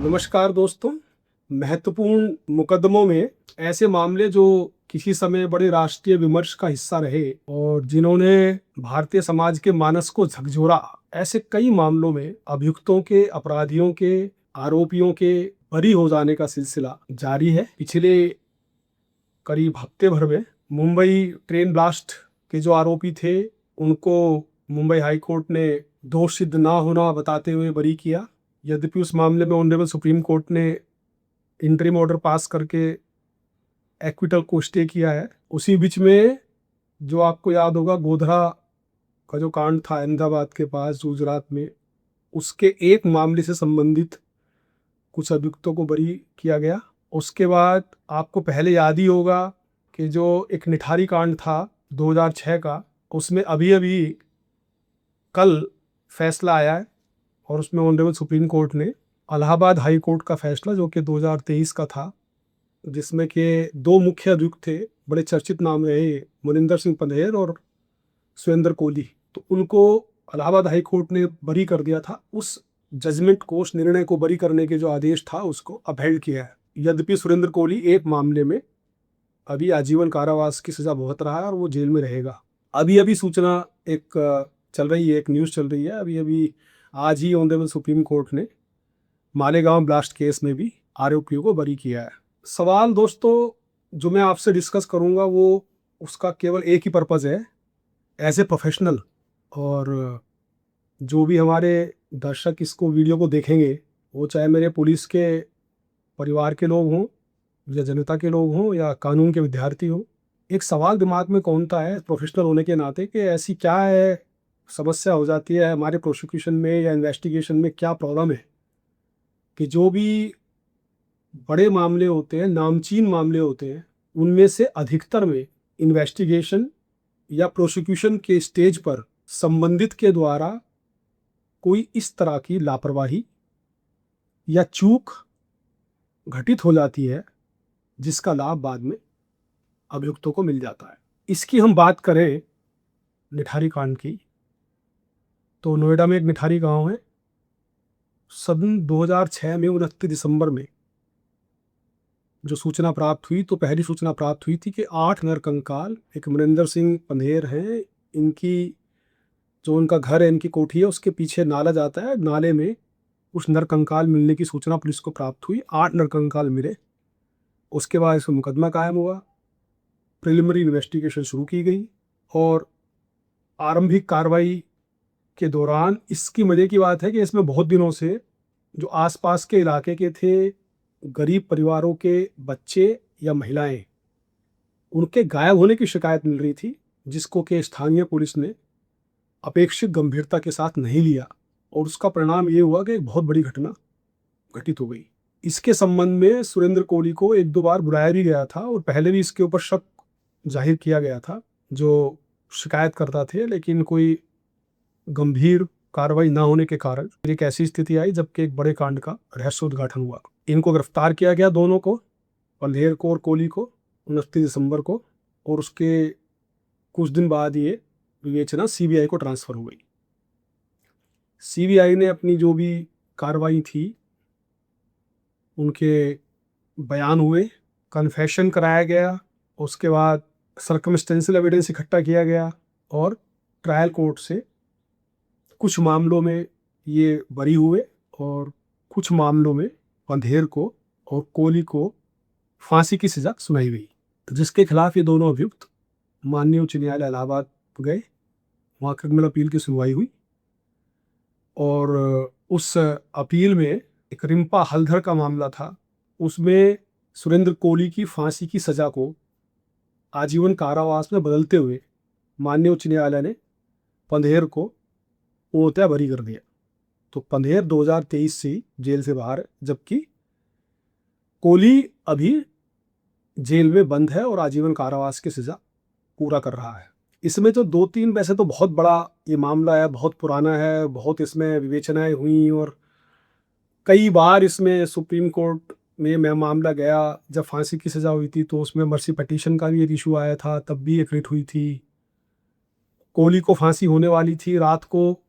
नमस्कार दोस्तों। महत्वपूर्ण मुकदमों में ऐसे मामले जो किसी समय बड़े राष्ट्रीय विमर्श का हिस्सा रहे और जिन्होंने भारतीय समाज के मानस को झकझोरा, ऐसे कई मामलों में अभियुक्तों के, अपराधियों के, आरोपियों के बरी हो जाने का सिलसिला जारी है। पिछले करीब हफ्ते भर में मुंबई ट्रेन ब्लास्ट के जो आरोपी थे उनको मुंबई हाई कोर्ट ने दोष सिद्ध ना होना बताते हुए बरी किया। यद्यपि उस मामले में ऑनरेबल सुप्रीम कोर्ट ने इंटरिम ऑर्डर पास करके एक्विटल को स्टे किया है। उसी बीच में जो आपको याद होगा, गोधरा का जो कांड था अहमदाबाद के पास गुजरात में, उसके एक मामले से संबंधित कुछ अभियुक्तों को बरी किया गया। उसके बाद आपको पहले याद ही होगा कि जो एक निठारी कांड था 2006 का, उसमें अभी अभी कल फैसला आया है और उसमें ऑनरेबल सुप्रीम कोर्ट ने इलाहाबाद हाई कोर्ट का फैसला, जो कि 2023 का था, जिसमें के दो मुख्य अभियुक्त थे, बड़े चर्चित नाम रहे, मनिंदर सिंह पंधेर और सुरेंद्र कोहली, तो उनको इलाहाबाद हाई कोर्ट ने बरी कर दिया था। उस जजमेंट को, उस निर्णय को बरी करने के जो आदेश था उसको अपहेल्ड किया है। यद्यपि सुरेंद्र कोहली एक मामले में अभी आजीवन कारावास की सजा भुगत रहा है और वो जेल में रहेगा। अभी अभी सूचना एक चल रही है, एक न्यूज़ चल रही है, अभी अभी आज ही ऑनरेबल सुप्रीम कोर्ट ने मालेगांव ब्लास्ट केस में भी आरोपियों को बरी किया है। सवाल दोस्तों जो मैं आपसे डिस्कस करूंगा वो उसका केवल एक ही पर्पज़ है, एज ए प्रोफेशनल, और जो भी हमारे दर्शक इसको वीडियो को देखेंगे, वो चाहे मेरे पुलिस के परिवार के लोग हों या जनता के लोग हों या कानून के विद्यार्थी हों, एक सवाल दिमाग में कौनता है प्रोफेशनल होने के नाते कि ऐसी क्या है समस्या हो जाती है हमारे प्रोसिक्यूशन में या इन्वेस्टिगेशन में, क्या प्रॉब्लम है कि जो भी बड़े मामले होते हैं, नामचीन मामले होते हैं, उनमें से अधिकतर में इन्वेस्टिगेशन या प्रोसिक्यूशन के स्टेज पर संबंधित के द्वारा कोई इस तरह की लापरवाही या चूक घटित हो जाती है जिसका लाभ बाद में अभियुक्तों को मिल जाता है। इसकी हम बात करें निठारी कांड की, तो नोएडा में एक निठारी गांव है। सन 2006 में 29 दिसंबर में जो सूचना प्राप्त हुई, तो पहली सूचना प्राप्त हुई थी कि 8 नरकंकाल, एक मनिंदर सिंह पंधेर हैं, इनकी जो उनका घर है, इनकी कोठी है, उसके पीछे नाला जाता है, नाले में उस नरकंकाल मिलने की सूचना पुलिस को प्राप्त हुई। 8 नरकंकाल मिले। उसके बाद इसमें मुकदमा कायम हुआ, प्रिलिमिनरी इन्वेस्टिगेशन शुरू की गई और आरंभिक कार्रवाई के दौरान इसकी मजे की बात है कि इसमें बहुत दिनों से जो आसपास के इलाके के थे गरीब परिवारों के बच्चे या महिलाएं, उनके गायब होने की शिकायत मिल रही थी, जिसको कि स्थानीय पुलिस ने अपेक्षित गंभीरता के साथ नहीं लिया और उसका परिणाम ये हुआ कि एक बहुत बड़ी घटना घटित हो गई। इसके संबंध में सुरेंद्र कोहली को एक दो बार बुलाया भी गया था और पहले भी इसके ऊपर शक जाहिर किया गया था जो शिकायत करता थे, लेकिन कोई गंभीर कार्रवाई न होने के कारण एक ऐसी स्थिति आई जबकि एक बड़े कांड का रहस्योद्घाटन हुआ। इनको गिरफ्तार किया गया, दोनों को, पंधेर को और कोहली को, 29 दिसंबर को, और उसके कुछ दिन बाद ये विवेचना सीबीआई को ट्रांसफ़र हो गई। सीबीआई ने अपनी जो भी कार्रवाई थी, उनके बयान हुए, कन्फेशन कराया गया, उसके बाद सर्कमस्टेंशियल एविडेंस इकट्ठा किया गया और ट्रायल कोर्ट से कुछ मामलों में ये बरी हुए और कुछ मामलों में पंधेर को और कोहली को फांसी की सजा सुनाई गई, जिसके खिलाफ ये दोनों अभियुक्त माननीय उच्च न्यायालय इलाहाबाद गए। वहाँ क्रिमिनल अपील की सुनवाई हुई और उस अपील में एक रिम्पा हल्दर का मामला था। उसमें सुरेंद्र कोहली की फांसी की सजा को आजीवन कारावास में बदलते हुए माननीय उच्च न्यायालय ने पंधेर को पूर्णतः बरी कर दिया। तो पंधेर 2023 से जेल से बाहर है, जबकि कोहली अभी जेल में बंद है और आजीवन कारावास की सजा पूरा कर रहा है। इसमें जो दो तीन, वैसे तो बहुत बड़ा ये मामला है, बहुत पुराना है, बहुत इसमें विवेचनाएं हुई और कई बार इसमें सुप्रीम कोर्ट में मामला गया। जब फांसी की सजा हुई थी तो उसमें मर्सी पटिशन का भी एक इशू आया था, तब भी एक रिट हुई थी। कोहली को फांसी होने वाली थी, रात को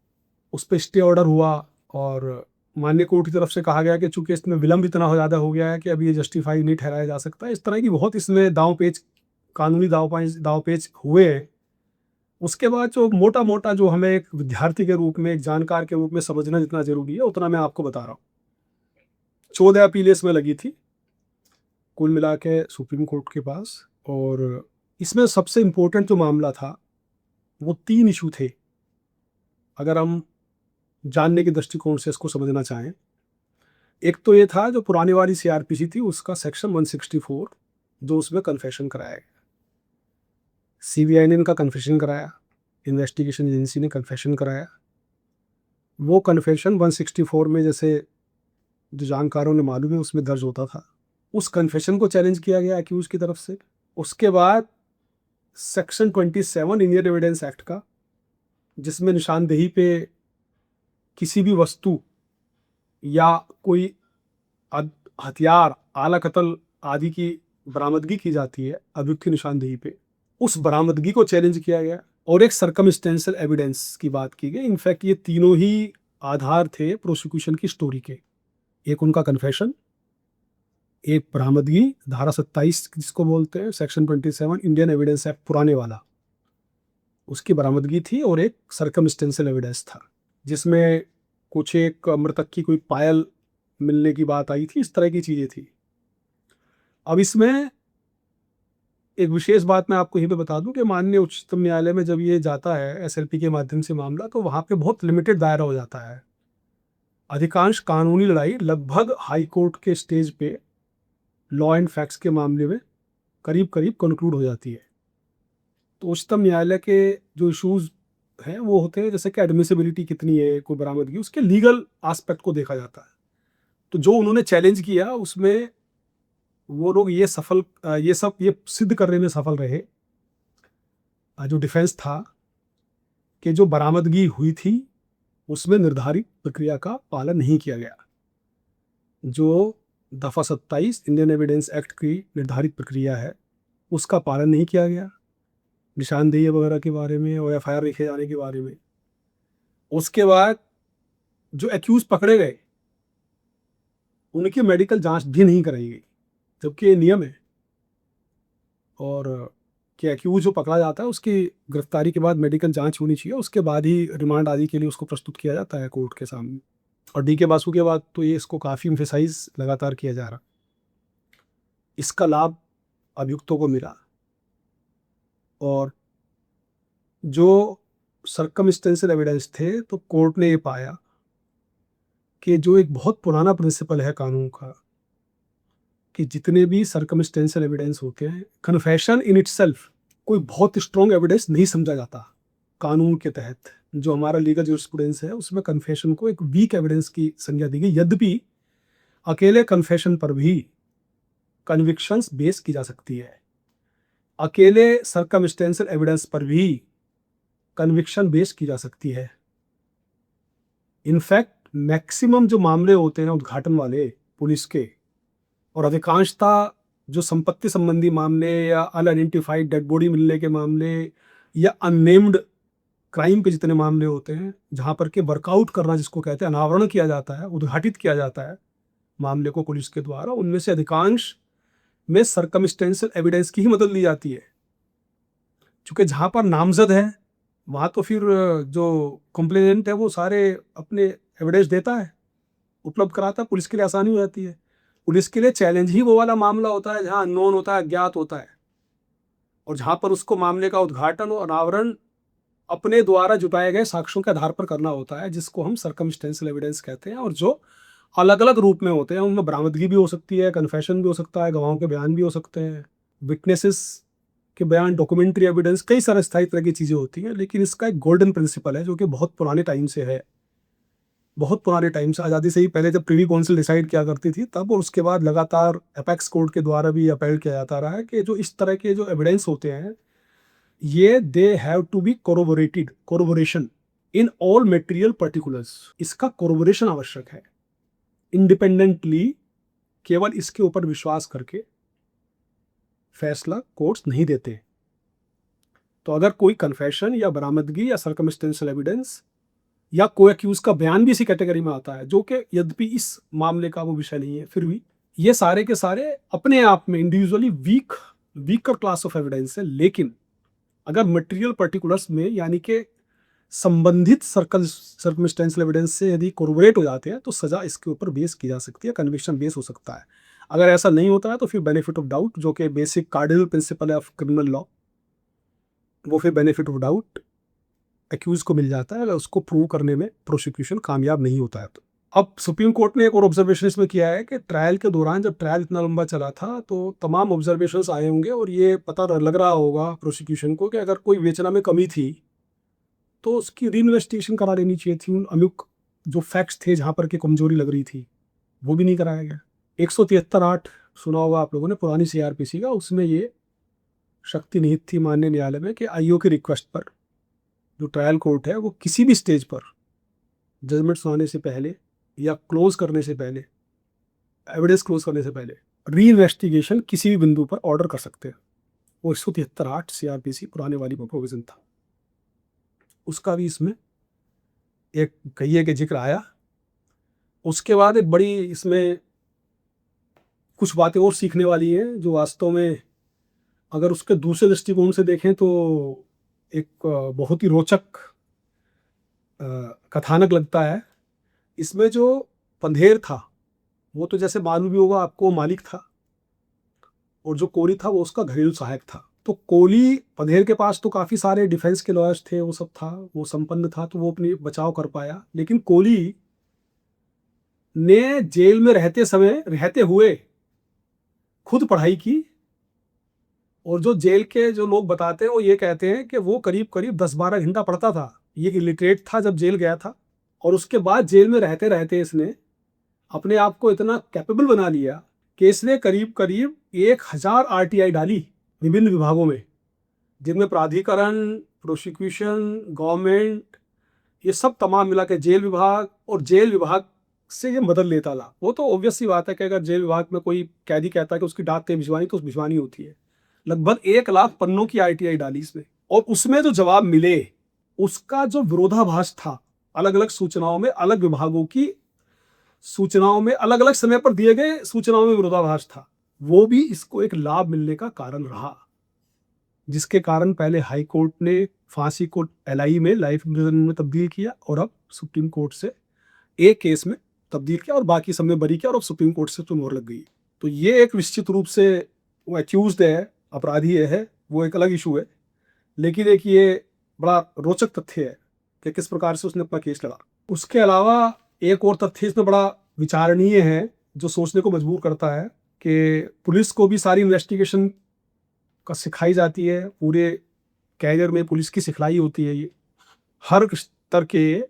उस पर स्टे ऑर्डर हुआ और माननीय कोर्ट की तरफ से कहा गया कि चूंकि इसमें विलंब इतना ज़्यादा हो गया है कि अब ये जस्टिफाई नहीं ठहराया जा सकता। इस तरह की बहुत इसमें दांव पेच, कानूनी दाव पेच हुए हैं। उसके बाद जो मोटा मोटा जो हमें एक विद्यार्थी के रूप में, एक जानकार के रूप में समझना जितना जरूरी है, उतना मैं आपको बता रहा हूँ। 14 अपीलें इसमें लगी थी कुल मिला के सुप्रीम कोर्ट के पास। और इसमें सबसे इम्पोर्टेंट जो मामला था वो 3 इशू थे, अगर हम जानने के दृष्टिकोण से इसको समझना चाहें। एक तो ये था जो पुरानी वाली सीआरपीसी थी उसका सेक्शन 164, जो उसमें कन्फेशन कराया गया। सीबीआई ने इनका कन्फेशन कराया, इन्वेस्टिगेशन एजेंसी ने कन्फेशन कराया। वो कन्फेशन 164 में, जैसे जो जानकारों ने मालूम है, उसमें दर्ज होता था। उस कन्फेशन को चैलेंज किया गया एक्यूज की तरफ से। उसके बाद सेक्शन 27 इंडियन एविडेंस एक्ट का, जिसमें निशानदेही पे किसी भी वस्तु या कोई हथियार, आला कत्ल आदि की बरामदगी की जाती है अभियुक्त की निशानदेही पे, उस बरामदगी को चैलेंज किया गया। और एक सर्कमस्टेंशियल एविडेंस की बात की गई। इनफैक्ट ये तीनों ही आधार थे प्रोसिक्यूशन की स्टोरी के। एक उनका कन्फेशन, एक बरामदगी धारा 27 जिसको बोलते हैं सेक्शन 27 इंडियन एविडेंस एक्ट पुराने वाला, उसकी बरामदगी थी। और एक सर्कमस्टेंशियल एविडेंस था जिसमें कुछ एक मृतक की कोई पायल मिलने की बात आई थी, इस तरह की चीजें थी। अब इसमें एक विशेष बात मैं आपको यहीं पे बता दूं कि माननीय उच्चतम न्यायालय में जब ये जाता है एसएलपी के माध्यम से मामला, तो वहां पे बहुत लिमिटेड दायरा हो जाता है। अधिकांश कानूनी लड़ाई लगभग हाई कोर्ट के स्टेज पे लॉ एंड फैक्ट्स के मामले में करीब करीब कंक्लूड हो जाती है। तो उच्चतम न्यायालय के जो इश्यूज हैं वो होते हैं, जैसे कि एडमिसिबिलिटी कितनी है कोई बरामदगी, उसके लीगल एस्पेक्ट को देखा जाता है। तो जो उन्होंने चैलेंज किया उसमें वो लोग ये सिद्ध करने में सफल रहे, जो डिफेंस था, कि जो बरामदगी हुई थी उसमें निर्धारित प्रक्रिया का पालन नहीं किया गया। जो दफा 27 इंडियन एविडेंस एक्ट की निर्धारित प्रक्रिया है उसका पालन नहीं किया गया, निशानदेही वगैरह के बारे में और एफआईआर लिखे जाने के बारे में। उसके बाद जो एक्यूज पकड़े गए उनकी मेडिकल जांच भी नहीं कराई गई, जबकि ये नियम है। और कि एक्यूज जो पकड़ा जाता है उसकी गिरफ्तारी के बाद मेडिकल जांच होनी चाहिए, उसके बाद ही रिमांड आदि के लिए उसको प्रस्तुत किया जाता है कोर्ट के सामने। और डी के बासु के बाद तो ये इसको काफ़ी एम्फेसाइज लगातार किया जा रहा। इसका लाभ अभियुक्तों को मिला। और जो सर्कमस्टेंशियल एविडेंस थे, तो कोर्ट ने ये पाया कि जो एक बहुत पुराना प्रिंसिपल है कानून का, कि जितने भी सर्कमस्टेंशियल एविडेंस होते हैं, कन्फेशन इन इटसेल्फ कोई बहुत स्ट्रॉन्ग एविडेंस नहीं समझा जाता कानून के तहत। जो हमारा लीगल जूरिस्प्रूडेंस है उसमें कन्फेशन को एक वीक एविडेंस की संज्ञा दी गई। यद्यपि अकेले कन्फेशन पर भी कन्विक्शंस बेस की जा सकती है, अकेले सर्कमस्टेंशियल एविडेंस पर भी कन्विक्शन बेस की जा सकती है। इनफैक्ट मैक्सिमम जो मामले होते हैं उद्घाटन वाले पुलिस के, और अधिकांशतः जो संपत्ति संबंधी मामले या अनआइडेंटिफाइड डेड बॉडी मिलने के मामले या अननेम्ड क्राइम के जितने मामले होते हैं, जहां पर के वर्कआउट करना जिसको कहते हैं, अनावरण किया जाता है, उद्घाटित किया जाता है मामले को पुलिस के द्वारा, उनमें से अधिकांश में सर्कमस्टेंशियल एविडेंस की ही मदद ली जाती है। चूंकि जहां पर नामजद है वहां तो फिर जो कंप्लेनेंट है वो सारे अपने एविडेंस देता है, उपलब्ध कराता है, पुलिस के लिए आसानी हो जाती है। पुलिस के लिए चैलेंज ही वो वाला मामला होता है जहां अननोन होता है, अज्ञात होता है, और जहां पर उसको मामले का उद्घाटन और अनावरण अपने द्वारा जुटाए गए साक्ष्यों के आधार पर करना होता है, जिसको हम सर्कमस्टेंशियल एविडेंस कहते हैं। और जो अलग अलग रूप में होते हैं, उनमें बरामदगी भी हो सकती है, कन्फेशन भी हो सकता है, गवाहों के बयान भी हो सकते हैं, विटनेसेस के बयान, डॉक्यूमेंट्री एविडेंस, कई सारे स्थायी तरह की चीज़ें होती हैं। लेकिन इसका एक गोल्डन प्रिंसिपल है जो कि बहुत पुराने टाइम से है, बहुत पुराने टाइम से, आज़ादी से ही पहले जब प्रीवी काउंसिल डिसाइड किया करती थी तब, और उसके बाद लगातार एपेक्स कोर्ट के द्वारा भी अपील किया जाता रहा है कि जो इस तरह के जो एविडेंस होते हैं ये they have to be corroboration in all material particulars. इसका कोरोबोरेशन आवश्यक है। इंडिपेंडेंटली केवल इसके ऊपर विश्वास करके फैसला कोर्ट्स नहीं देते। तो अगर कोई कन्फेशन या बरामदगी या सर्कमस्टेंशियल एविडेंस या को एक्यूज का बयान भी इसी कैटेगरी में आता है, जो कि यद्यपि इस मामले का वो विषय नहीं है, फिर भी ये सारे के सारे अपने आप में individually weaker class of evidence है। लेकिन अगर मटेरियल पर्टिकुलर्स में यानी कि संबंधित सर्कमस्टेंशियल एविडेंस से यदि कोरोबोरेट हो जाते हैं तो सजा इसके ऊपर बेस की जा सकती है, कन्विक्शन बेस हो सकता है। अगर ऐसा नहीं होता है तो फिर बेनिफिट ऑफ डाउट, जो कि बेसिक कार्डिनल प्रिंसिपल है ऑफ क्रिमिनल लॉ, वो फिर बेनिफिट ऑफ डाउट एक्यूज को मिल जाता है अगर उसको प्रूव करने में प्रोसिक्यूशन कामयाब नहीं होता है तो। अब सुप्रीम कोर्ट ने एक और ऑब्जर्वेशन इसमें किया है कि ट्रायल के दौरान जब ट्रायल इतना लंबा चला था तो तमाम ऑब्जर्वेशंस आए होंगे और ये पता लग रहा होगा प्रोसिक्यूशन को कि अगर कोई विवेचना में कमी थी तो उसकी री इन्वेस्टिगेशन करा लेनी चाहिए थी। उन अमुक जो फैक्ट्स थे जहाँ पर की कमजोरी लग रही थी वो भी नहीं कराया गया। 173(8) सुना होगा आप लोगों ने, पुरानी सीआरपीसी का, उसमें ये शक्ति निहित थी माननीय न्यायालय में कि आईओ की रिक्वेस्ट पर जो ट्रायल कोर्ट है वो किसी भी स्टेज पर जजमेंट सुनाने से पहले या क्लोज करने से पहले, एविडेंस क्लोज करने से पहले री इन्वेस्टिगेशन किसी भी बिंदु पर ऑर्डर कर सकते हैं। वो 173(8) सीआरपीसी पुराने वाली प्रोविजन था, उसका भी इसमें एक कहिए कि जिक्र आया। उसके बाद एक बड़ी इसमें कुछ बातें और सीखने वाली हैं जो वास्तव में अगर उसके दूसरे दृष्टिकोण से देखें तो एक बहुत ही रोचक कथानक लगता है। इसमें जो पंधेर था वो तो जैसे मालूम भी होगा आपको मालिक था और जो कोली था वो उसका घरेलू सहायक था। तो कोली पंधेर के पास तो काफ़ी सारे डिफेंस के लॉयर्स थे, वो सब था, वो संपन्न था, तो वो अपनी बचाव कर पाया। लेकिन कोली ने जेल में रहते हुए खुद पढ़ाई की और जो जेल के जो लोग बताते हैं वो ये कहते हैं कि वो करीब करीब 10-12 घंटा पढ़ता था। ये इलिटरेट था जब जेल गया था और उसके बाद जेल में रहते रहते इसने अपने आप को इतना कैपेबल बना लिया कि इसने करीब करीब 1000 आरटीआई डाली विभिन्न विभागों में, जिनमें प्राधिकरण, प्रोसिक्यूशन, गवर्नमेंट, ये सब तमाम मिला के जेल विभाग, और जेल विभाग से ये मदद लेता था। वो तो ऑब्वियस सी बात है कि अगर जेल विभाग में कोई कैदी कहता है कि उसकी डाक भिजवानी तो भिजवानी होती है। लगभग 1 लाख पन्नों की आरटीआई डाली इसने और उसमें जो जवाब मिले उसका जो विरोधाभास था, अलग अलग सूचनाओं में, अलग विभागों की सूचनाओं में, अलग अलग समय पर दिए गए सूचनाओं में विरोधाभास था, वो भी इसको एक लाभ मिलने का कारण रहा, जिसके कारण पहले हाई कोर्ट ने फांसी को एलआई में, लाइफ इम्प्रिजनमेंट में तब्दील किया और अब सुप्रीम कोर्ट से एक केस में तब्दील किया और बाकी सब में बरी किया और अब सुप्रीम कोर्ट से तो मोहर लग गई। तो ये एक निश्चित रूप से वो एक्यूज्ड है, अपराधी है, वो एक अलग इशू है, लेकिन एक ये बड़ा रोचक तथ्य है कि किस प्रकार से उसने अपना केस लड़ा। उसके अलावा एक और तथ्य इसमें बड़ा विचारणीय है जो सोचने को मजबूर करता है कि पुलिस को भी सारी इन्वेस्टिगेशन का सिखाई जाती है, पूरे कैरियर में पुलिस की सिखलाई होती है। ये हर स्तर के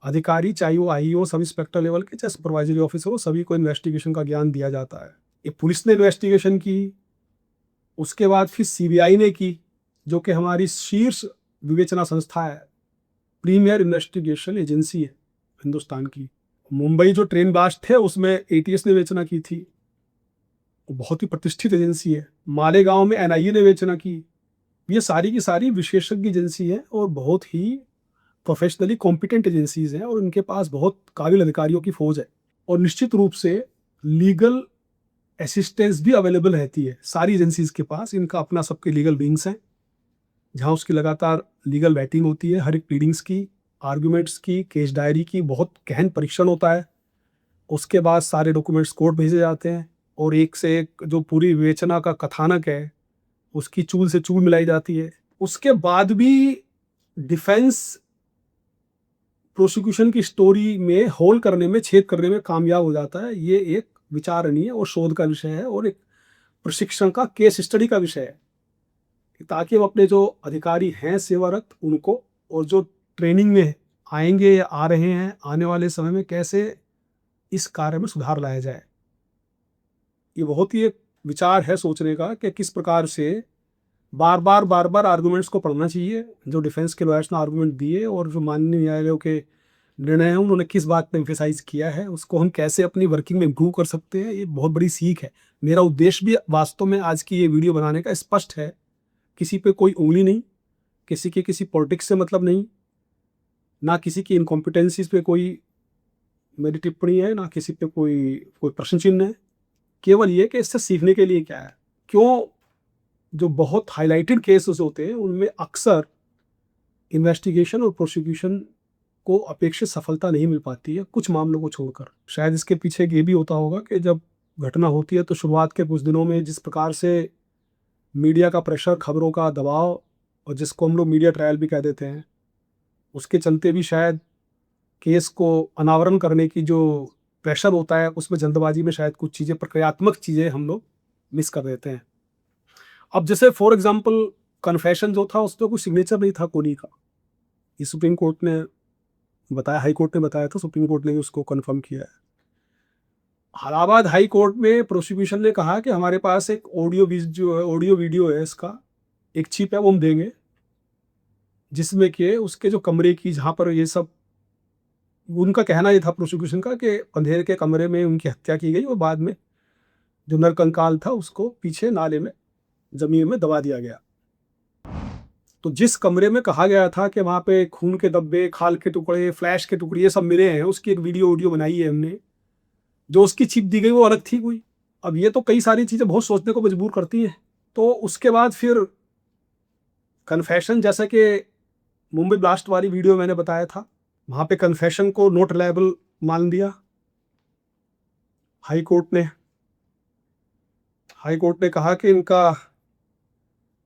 अधिकारी, चाहे वो आईओ, सब इंस्पेक्टर लेवल के, चाहे सुपरवाइजरी ऑफिसर हो, सभी को इन्वेस्टिगेशन का ज्ञान दिया जाता है। ये पुलिस ने इन्वेस्टिगेशन की, उसके बाद फिर सीबीआई ने की, जो कि हमारी शीर्ष विवेचना संस्था है, प्रीमियर इन्वेस्टिगेशन एजेंसी है हिंदुस्तान की। मुंबई जो ट्रेन ब्लास्ट थे उसमें एटीएस ने विवेचना की थी, बहुत ही प्रतिष्ठित एजेंसी है। मालेगांव में एनआईए ने विवेचना की। ये सारी की सारी विशेषज्ञ एजेंसी है और बहुत ही प्रोफेशनली कॉम्पिटेंट एजेंसीज हैं और इनके पास बहुत काबिल अधिकारियों की फौज है और निश्चित रूप से लीगल असिस्टेंस भी अवेलेबल रहती है सारी एजेंसीज के पास। इनका अपना सबके लीगल विंग्स हैं जहां उसकी लगातार लीगल वेटिंग होती है, हर एक प्लीडिंग्स की, आर्गूमेंट्स की, केस डायरी की बहुत गहन परीक्षण होता है। उसके बाद सारे डॉक्यूमेंट्स कोर्ट भेजे जाते हैं और एक से एक जो पूरी विवेचना का कथानक है उसकी चूल से चूल मिलाई जाती है। उसके बाद भी डिफेंस प्रोसिक्यूशन की स्टोरी में होल करने में, छेद करने में कामयाब हो जाता है। ये एक विचारणीय और शोध का विषय है और एक प्रशिक्षण का, केस स्टडी का विषय है, ताकि हम अपने जो अधिकारी हैं सेवारत उनको, और जो ट्रेनिंग में आएंगे या आ रहे हैं आने वाले समय में, कैसे इस कार्य में सुधार लाया जाए। ये बहुत ही एक विचार है सोचने का कि किस प्रकार से बार बार आर्गूमेंट्स को पढ़ना चाहिए, जो डिफेंस के लॉयर्स ने आर्गूमेंट दिए और जो माननीय न्यायालयों के निर्णय हैं उन्होंने किस बात पर एम्फेसाइज किया है, उसको हम कैसे अपनी वर्किंग में इम्प्रूव कर सकते हैं। ये बहुत बड़ी सीख है। मेरा उद्देश्य भी वास्तव में आज की ये वीडियो बनाने का स्पष्ट है, किसी पे कोई उंगली नहीं, किसी के किसी पॉलिटिक्स से मतलब नहीं, ना किसी की इनकॉम्पिटेंसीज पे कोई मेरी टिप्पणी है, ना किसी पे कोई कोई प्रश्न चिन्ह है। केवल ये कि इससे सीखने के लिए क्या है, क्यों जो बहुत हाइलाइटेड केसेस होते हैं उनमें अक्सर इन्वेस्टिगेशन और प्रोसिक्यूशन को अपेक्षित सफलता नहीं मिल पाती है, कुछ मामलों को छोड़कर। शायद इसके पीछे ये भी होता होगा कि जब घटना होती है तो शुरुआत के कुछ दिनों में जिस प्रकार से मीडिया का प्रेशर, खबरों का दबाव, और जिसको हम लोग मीडिया ट्रायल भी कह देते हैं, उसके चलते भी शायद केस को अनावरण करने की जो प्रेशर होता है उसमें जल्दबाजी में शायद कुछ चीज़ें, प्रक्रियात्मक चीज़ें हम लोग मिस कर देते हैं। अब जैसे फॉर एग्जांपल कन्फेशन जो था उसमें कोई सिग्नेचर नहीं था कोनी का। ये सुप्रीम कोर्ट ने बताया, हाई कोर्ट ने बताया था, सुप्रीम कोर्ट ने भी उसको कन्फर्म किया है। इलाहाबाद हाई कोर्ट में प्रोसिक्यूशन ने कहा कि हमारे पास एक ऑडियो वीडियो है, इसका एक चिप है, वो हम देंगे, जिसमें कि उसके जो कमरे की, जहाँ पर ये सब, उनका कहना ये था प्रोसिक्यूशन का कि अंधेरे के कमरे में उनकी हत्या की गई और बाद में जो नरकंकाल था उसको पीछे नाले में, जमीन में दबा दिया गया। तो जिस कमरे में कहा गया था कि वहाँ पे खून के धब्बे, खाल के टुकड़े, फ्लैश के टुकड़े ये सब मिले हैं, उसकी एक वीडियो बनाई है हमने। जो उसकी चिप दी गई वो अलग थी कोई। अब ये तो कई सारी चीज़ें बहुत सोचने को मजबूर करती हैं। तो उसके बाद फिर कन्फेशन, जैसा कि मुंबई ब्लास्ट वाली वीडियो मैंने बताया था, वहाँ पे कन्फेशन को नॉट रिलायबल मान दिया हाई कोर्ट ने। हाई कोर्ट ने कहा कि इनका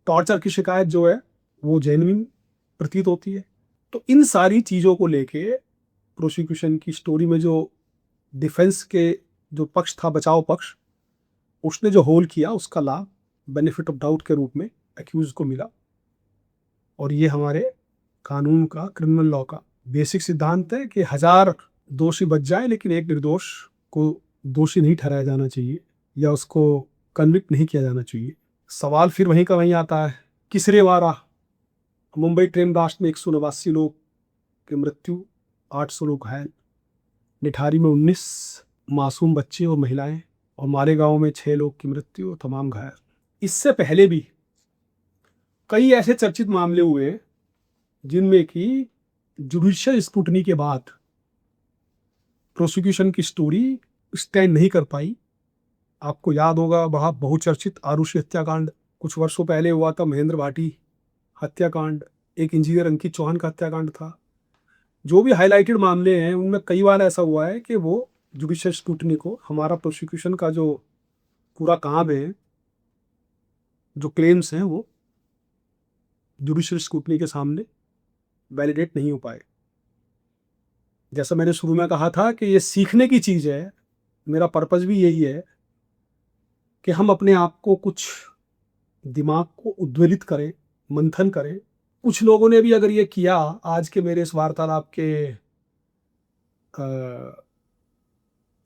टॉर्चर की शिकायत जो है वो जेन्युइन प्रतीत होती है। तो इन सारी चीज़ों को लेके प्रोसिक्यूशन की स्टोरी में जो डिफेंस के जो पक्ष था, बचाव पक्ष, उसने जो होल किया उसका लाभ बेनिफिट ऑफ डाउट के रूप में एक्यूज को मिला। और ये हमारे कानून का, क्रिमिनल लॉ का बेसिक सिद्धांत है कि 1000 दोषी बच जाए लेकिन एक निर्दोष को दोषी नहीं ठहराया जाना चाहिए या उसको कन्विक्ट नहीं किया जाना चाहिए। सवाल फिर वहीं का वहीं आता है, किसरे वारा। मुंबई ट्रेन ब्लास्ट में 189 लोग की मृत्यु, 800 लोग घायल, निठारी में 19 मासूम बच्चे और महिलाएं, और मालेगांव में 6 लोग की मृत्यु और तमाम घायल। इससे पहले भी कई ऐसे चर्चित मामले हुए जिनमें कि जुडिशियल स्क्रूटनी के बाद प्रोसिक्यूशन की स्टोरी स्टैंड नहीं कर पाई। आपको याद होगा वहाँ बहुचर्चित आरुषि हत्याकांड कुछ वर्षों पहले हुआ था, महेंद्र भाटी हत्याकांड, एक इंजीनियर अंकित चौहान का हत्याकांड था। जो भी हाईलाइटेड मामले हैं उनमें कई बार ऐसा हुआ है कि वो जुडिशियल स्क्रूटनी को, हमारा प्रोसिक्यूशन का जो पूरा काम है, जो क्लेम्स हैं, वो जुडिशियल स्क्रूटनी के सामने वैलिडेट नहीं हो पाए। जैसा मैंने शुरू में कहा था कि ये सीखने की चीज़ है। मेरा पर्पस भी यही है कि हम अपने आप को, कुछ दिमाग को उद्वेलित करें, मंथन करें। कुछ लोगों ने भी अगर ये किया आज के मेरे इस वार्तालाप के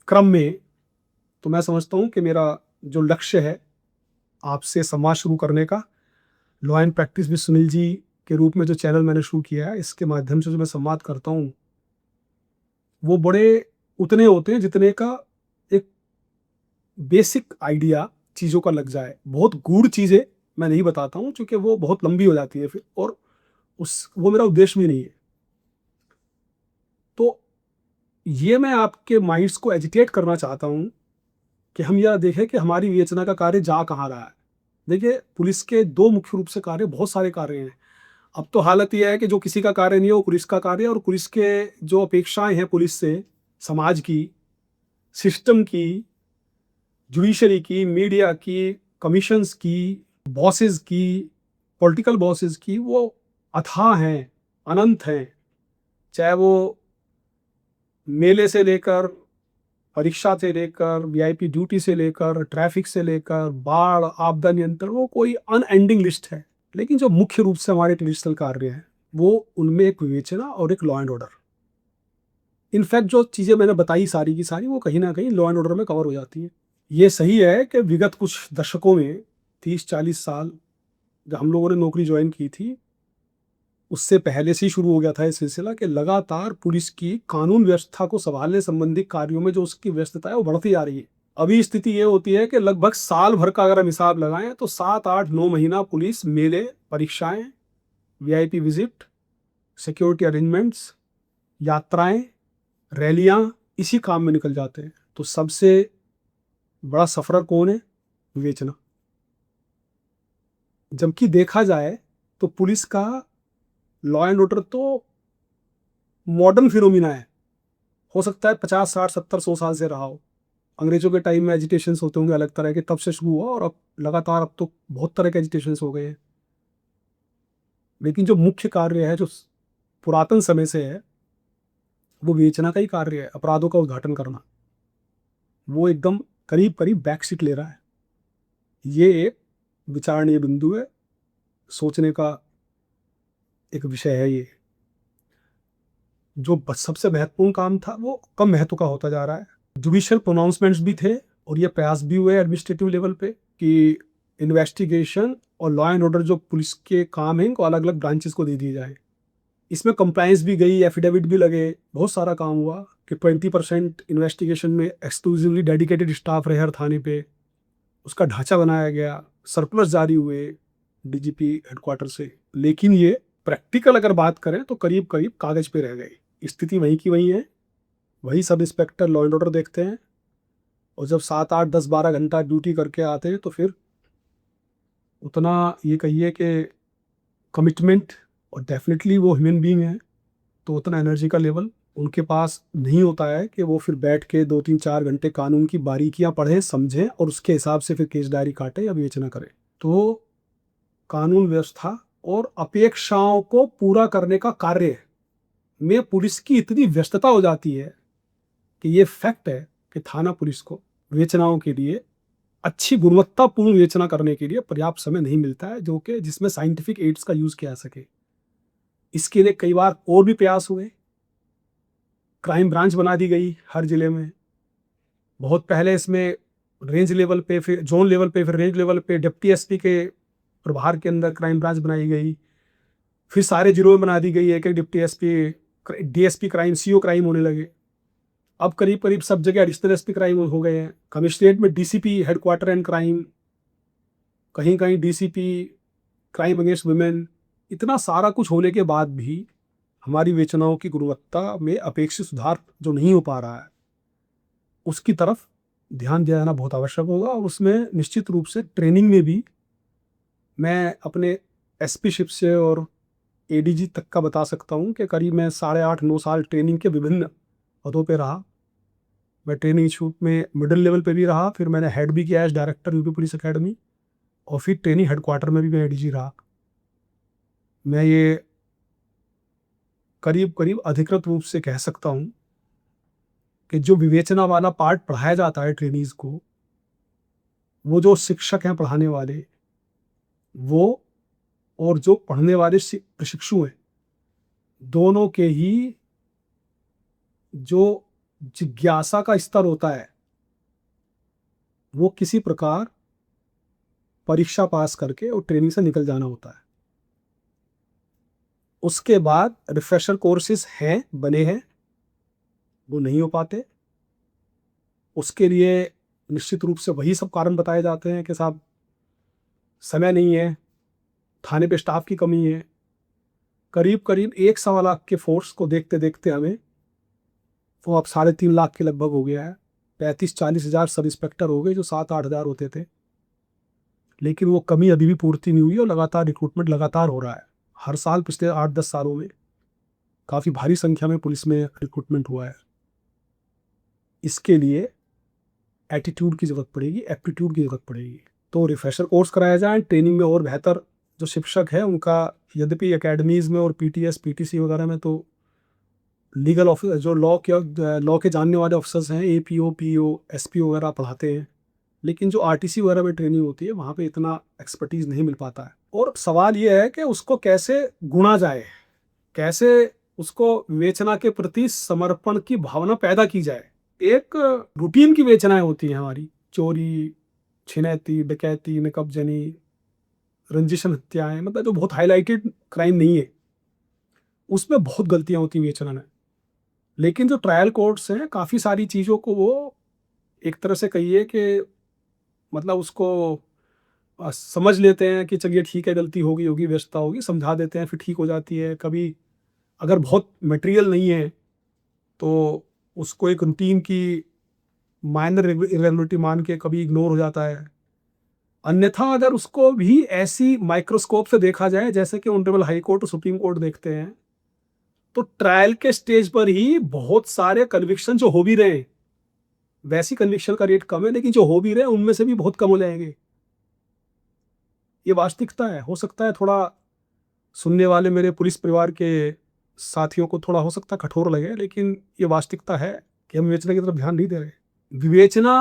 क्रम में, तो मैं समझता हूँ कि मेरा जो लक्ष्य है आपसे संवाद शुरू करने का, law and practice with Sunil ji के रूप में जो चैनल मैंने शुरू किया है, इसके माध्यम से जो मैं संवाद करता हूँ वो बड़े उतने होते हैं जितने का एक बेसिक आइडिया चीज़ों का लग जाए। बहुत गूढ़ चीज़ें मैं नहीं बताता हूँ क्योंकि वो बहुत लंबी हो जाती है फिर, और वो मेरा उद्देश्य भी नहीं है। तो ये मैं आपके माइंड्स को एजिटेट करना चाहता हूँ कि हम यह देखें कि हमारी विवेचना का कार्य जा कहाँ रहा है। देखिए, पुलिस के दो मुख्य रूप से कार्य, बहुत सारे कार्य हैं। अब तो हालत यह है कि जो किसी का कार्य नहीं है वो पुलिस का कार्य है, और पुलिस के जो अपेक्षाएं हैं पुलिस से, समाज की, सिस्टम की, जुडिशरी की, मीडिया की, कमीशंस की, बॉसेस की, पॉलिटिकल बॉसेस की, वो अथाह हैं, अनंत हैं। चाहे वो मेले से लेकर, परीक्षा से लेकर, वीआईपी ड्यूटी से लेकर, ट्रैफिक से लेकर, बाढ़, आपदा नियंत्रण, वो कोई अनएंडिंग लिस्ट है। लेकिन जो मुख्य रूप से हमारे ट्रेडिशनल कार्य हैं वो, उनमें एक विवेचना और एक लॉ एंड ऑर्डर। इनफैक्ट जो चीज़ें मैंने बताई सारी की सारी, वो कहीं ना कहीं लॉ एंड ऑर्डर में कवर हो जाती हैं। ये सही है कि विगत कुछ दशकों में, 30-40 साल जब हम लोगों ने नौकरी ज्वाइन की थी, उससे पहले से ही शुरू हो गया था ये सिलसिला कि लगातार पुलिस की कानून व्यवस्था को संभालने संबंधी कार्यों में जो उसकी व्यस्तता है वो बढ़ती जा रही है। अभी स्थिति ये होती है कि लगभग साल भर का अगर हम हिसाब लगाएं तो 7-8-9 महीना पुलिस मेले, परीक्षाएं, वीआईपी विजिट, सिक्योरिटी अरेंजमेंट्स, यात्राएं, रैलियां इसी काम में निकल जाते हैं। तो सबसे बड़ा सफरर कौन है? विवेचना। जबकि देखा जाए तो पुलिस का लॉ एंड ऑर्डर तो मॉडर्न फिनोमिना है। हो सकता है 50, 60, 70, 100 साल से रहा हो। अंग्रेजों के टाइम में एजिटेशंस होते होंगे अलग तरह के, तब से शुरू हुआ, और अब लगातार अब तो बहुत तरह के एजिटेशंस हो गए हैं। लेकिन जो मुख्य कार्य है, जो पुरातन समय से है, वो विवेचना का ही कार्य है, अपराधों का उद्घाटन करना। वो एकदम करीब करीब बैक सीट ले रहा है। ये एक विचारणीय बिंदु है, सोचने का एक विषय है ये। जो सबसे महत्वपूर्ण काम था वो कम महत्व का होता जा रहा है। जुडिशियल प्रोनाउंसमेंट्स भी थे, और ये प्रयास भी हुए एडमिनिस्ट्रेटिव लेवल पे कि इन्वेस्टिगेशन और लॉ एंड ऑर्डर जो पुलिस के काम हैं, इनको अलग अलग ब्रांचेस को दे दिए जाए। इसमें कंप्लायंस भी गई, एफिडेविट भी लगे, बहुत सारा काम हुआ कि 20% इन्वेस्टिगेशन में एक्सक्लूसिवली डेडिकेटेड स्टाफ रहे हर थाने पे। उसका ढांचा बनाया गया, सर्कुलर जारी हुए डीजीपी हेडक्वार्टर से। लेकिन ये प्रैक्टिकल अगर बात करें तो करीब करीब कागज पे रह गई। स्थिति वहीं की वहीं है। वही sub inspector law and order देखते हैं, और जब 7, 8, 10, 12 घंटा ड्यूटी करके आते हैं तो फिर उतना ये कहिए कि कमिटमेंट, और डेफिनेटली वो ह्यूमन बीइंग है, तो उतना एनर्जी का लेवल उनके पास नहीं होता है कि वो फिर बैठ के 2, 3, 4 घंटे कानून की बारीकियां पढ़ें, समझें, और उसके हिसाब से फिर केस डायरी काटें या विवेचना करें। तो कानून व्यवस्था और अपेक्षाओं को पूरा करने का कार्य में पुलिस की इतनी व्यस्तता हो जाती है कि ये फैक्ट है कि थाना पुलिस को विवेचनाओं के लिए, अच्छी गुणवत्तापूर्ण विवेचना करने के लिए पर्याप्त समय नहीं मिलता है, जो कि जिसमें साइंटिफिक एड्स का यूज किया जा सके। इसके लिए कई बार और भी प्रयास हुए। क्राइम ब्रांच बना दी गई हर जिले में। बहुत पहले इसमें रेंज लेवल पे, फिर जोन लेवल पे, फिर रेंज लेवल पे डिप्टी एसपी के प्रभार के अंदर क्राइम ब्रांच बनाई गई। फिर सारे जिलों में बना दी गई, एक एक deputy SP, DSP crime, CO crime होने लगे। अब करीब करीब सब जगह एडिशनल एसपी क्राइम हो गए हैं। कमिश्नरेट में डीसीपी हेडक्वार्टर एंड क्राइम, कहीं कहीं डीसीपी क्राइम अगेंस्ट वुमेन। इतना सारा कुछ होने के बाद भी हमारी विवेचनाओं की गुणवत्ता में अपेक्षित सुधार जो नहीं हो पा रहा है, उसकी तरफ ध्यान दिया जाना बहुत आवश्यक होगा। और उसमें निश्चित रूप से ट्रेनिंग में भी मैं अपने एसपी शिप से और एडीजी तक का बता सकता हूँ कि करीब मैं 8.5, 9 साल ट्रेनिंग के विभिन्न पदों पे रहा। मैं ट्रेनिंग इंस्टीट्यूट में मिडिल लेवल पे भी रहा, फिर मैंने हेड भी किया as director UP police academy, और फिर ट्रेनिंग हेडक्वार्टर में भी मैं एडीजी रहा। मैं ये करीब करीब अधिकृत रूप से कह सकता हूँ कि जो विवेचना वाला पार्ट पढ़ाया जाता है ट्रेनीज को, वो जो शिक्षक हैं पढ़ाने वाले, वो और जो पढ़ने वाले प्रशिक्षु हैं, दोनों के ही जो जिज्ञासा का स्तर होता है, वो किसी प्रकार परीक्षा पास करके और ट्रेनिंग से निकल जाना होता है। उसके बाद रिफ्रेशर कोर्सेज हैं, बने हैं, वो नहीं हो पाते। उसके लिए निश्चित रूप से वही सब कारण बताए जाते हैं कि साहब समय नहीं है, थाने पे स्टाफ की कमी है। करीब करीब 1.25 लाख के फोर्स को देखते देखते हमें वो अब 3.5 लाख के लगभग हो गया है। 35-40 हज़ार सब इंस्पेक्टर हो गए जो 7-8 हज़ार होते थे। लेकिन वो कमी अभी भी पूर्ति नहीं हुई, और लगातार रिक्रूटमेंट लगातार हो रहा है। हर साल पिछले 8-10 सालों में काफ़ी भारी संख्या में पुलिस में रिक्रूटमेंट हुआ है। इसके लिए एटीट्यूड की ज़रूरत पड़ेगी, एप्टीट्यूड की ज़रूरत पड़ेगी। तो रिफ्रेशर कोर्स कराया जाए, ट्रेनिंग में और बेहतर जो शिक्षक है उनका, यद्यपि एकेडमीज़ में और पीटीएस पीटीसी वगैरह में तो लीगल ऑफिसर जो लॉ के जानने वाले ऑफिसर्स हैं, एपीओ पीओ एसपीओ वगैरह पढ़ाते हैं। लेकिन जो आरटीसी वगैरह में ट्रेनिंग होती है, वहाँ पे इतना एक्सपर्टीज़ नहीं मिल पाता है। और सवाल ये है कि उसको कैसे गुणा जाए, कैसे उसको विवेचना के प्रति समर्पण की भावना पैदा की जाए। एक रूटीन की विवेचनाएं होती हैं हमारी, चोरी, छिनैती, डकैती, नकबजनी, रंजिशन हत्याएं, मतलब जो बहुत हाईलाइटेड क्राइम नहीं है, उसमें बहुत गलतियां होती हैं विवेचना में। लेकिन जो ट्रायल कोर्ट्स हैं, काफ़ी सारी चीज़ों को वो एक तरह से कहिए कि मतलब उसको समझ लेते हैं कि चलिए ठीक है, गलती होगी होगी, व्यस्तता होगी, समझा देते हैं, फिर ठीक हो जाती है। कभी अगर बहुत मटेरियल नहीं है तो उसको एक रूटीन की माइनर इरेगुलरिटी मान के कभी इग्नोर हो जाता है। अन्यथा अगर उसको भी ऐसी माइक्रोस्कोप से देखा जाए जैसे कि ऑनरेबल हाई कोर्ट और सुप्रीम कोर्ट देखते हैं, तो ट्रायल के स्टेज पर ही बहुत सारे कन्विक्शन जो हो भी रहे हैं, वैसी कन्विक्शन का रेट कम है, लेकिन जो हो भी रहे हैं उनमें से भी बहुत कम हो जाएंगे। ये वास्तविकता है। हो सकता है थोड़ा सुनने वाले मेरे पुलिस परिवार के साथियों को थोड़ा हो सकता है कठोर लगे, लेकिन ये वास्तविकता है कि हम विवेचना की तरफ ध्यान नहीं दे रहे। विवेचना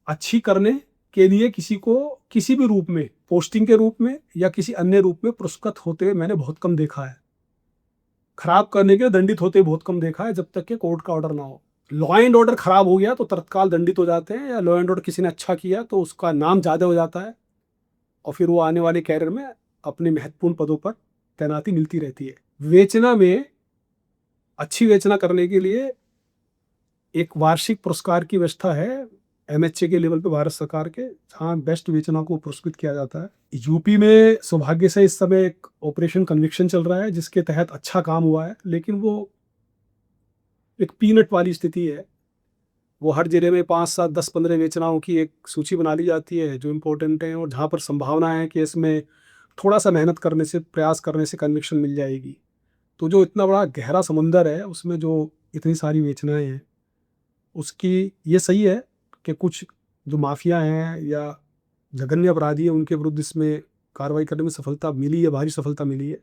अच्छी करने के लिए किसी को किसी भी रूप में, पोस्टिंग के रूप में या किसी अन्य रूप में पुरस्कृत होते हुए मैंने बहुत कम देखा है। खराब करने के लिए दंडित होते बहुत कम देखा है, जब तक कि कोर्ट का ऑर्डर ना हो। लॉ एंड ऑर्डर खराब हो गया तो तत्काल दंडित हो जाते हैं, या लॉ एंड ऑर्डर किसी ने अच्छा किया तो उसका नाम ज़्यादा हो जाता है और फिर वो आने वाले कैरियर में अपने महत्वपूर्ण पदों पर तैनाती मिलती रहती है। विवेचना में अच्छी विवेचना करने के लिए एक वार्षिक पुरस्कार की व्यवस्था है एमएचए के लेवल पे भारत सरकार के, जहाँ बेस्ट विवेचना को पुरस्कृत किया जाता है। यूपी में सौभाग्य से इस समय एक ऑपरेशन कन्विक्शन चल रहा है जिसके तहत अच्छा काम हुआ है, लेकिन वो एक पीनट वाली स्थिति है। वो हर जिले में 5, 7, 10, 15 विवेचनाओं की एक सूची बना ली जाती है जो इम्पोर्टेंट है और जहाँ पर संभावना है कि इसमें थोड़ा सा मेहनत करने से, प्रयास करने से कन्विक्शन मिल जाएगी। तो जो इतना बड़ा गहरा समुंदर है उसमें जो इतनी सारी विवेचनाएं हैं, उसकी ये सही है कि कुछ जो माफिया हैं या जघन्य अपराधी हैं उनके विरुद्ध इसमें कार्रवाई करने में सफलता मिली है, भारी सफलता मिली है।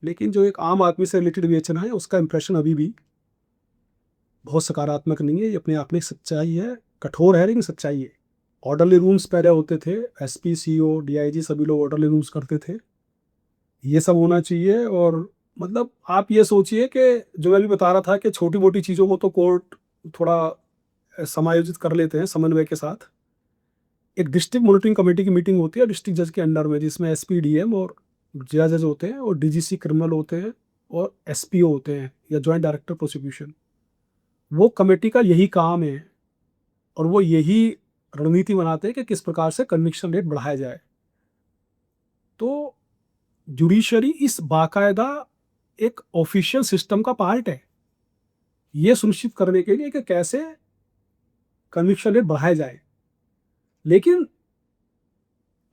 लेकिन जो एक आम आदमी से रिलेटेड विवेचना है उसका इंप्रेशन अभी भी बहुत सकारात्मक नहीं है। ये अपने आप में एक सच्चाई है, कठोर है लेकिन सच्चाई है। ऑर्डरली रूम्स पहले होते थे, एसपी, सीओ, डीआईजी सभी लोग ऑर्डरली रूम्स करते थे। ये सब होना चाहिए। और मतलब आप ये सोचिए कि जो मैं भी बता रहा था कि छोटी मोटी चीज़ों को तो कोर्ट थोड़ा समायोजित कर लेते हैं समन्वय के साथ। एक डिस्ट्रिक्ट मॉनिटरिंग कमेटी की मीटिंग होती है डिस्ट्रिक्ट जज के अंडर में, जिसमें एसपी, डीएम और जिला जज होते हैं और डीजीसी क्रिमिनल होते हैं और एसपीओ होते हैं या जॉइंट डायरेक्टर प्रोसिक्यूशन। वो कमेटी का यही काम है और वो यही रणनीति बनाते हैं कि किस प्रकार से कन्विक्शन रेट बढ़ाया जाए। तो जुडिशरी इस बाकायदा एक ऑफिशियल सिस्टम का पार्ट है, ये सुनिश्चित करने के लिए कि कैसे कन्विक्शन रेट बढ़ाया जाए। लेकिन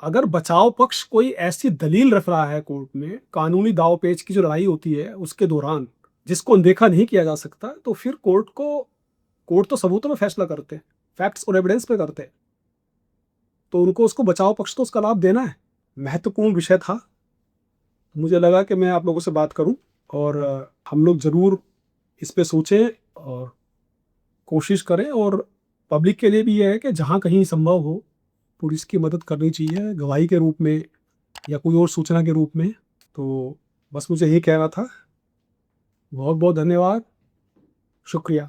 अगर बचाव पक्ष कोई ऐसी दलील रख रहा है कोर्ट में, कानूनी दाव पेच की जो लड़ाई होती है उसके दौरान, जिसको अनदेखा नहीं किया जा सकता, तो फिर कोर्ट तो सबूतों में फैसला करते हैं, फैक्ट्स और एविडेंस पे करते हैं। तो उनको उसको बचाव पक्ष तो उसका लाभ देना है। महत्वपूर्ण विषय था, मुझे लगा कि मैं आप लोगों से बात करूं और हम लोग ज़रूर इस पे सोचें और कोशिश करें। और पब्लिक के लिए भी यह है कि जहां कहीं संभव हो पुलिस की मदद करनी चाहिए, गवाही के रूप में या कोई और सूचना के रूप में। तो बस मुझे यही कहना था। बहुत बहुत धन्यवाद, शुक्रिया।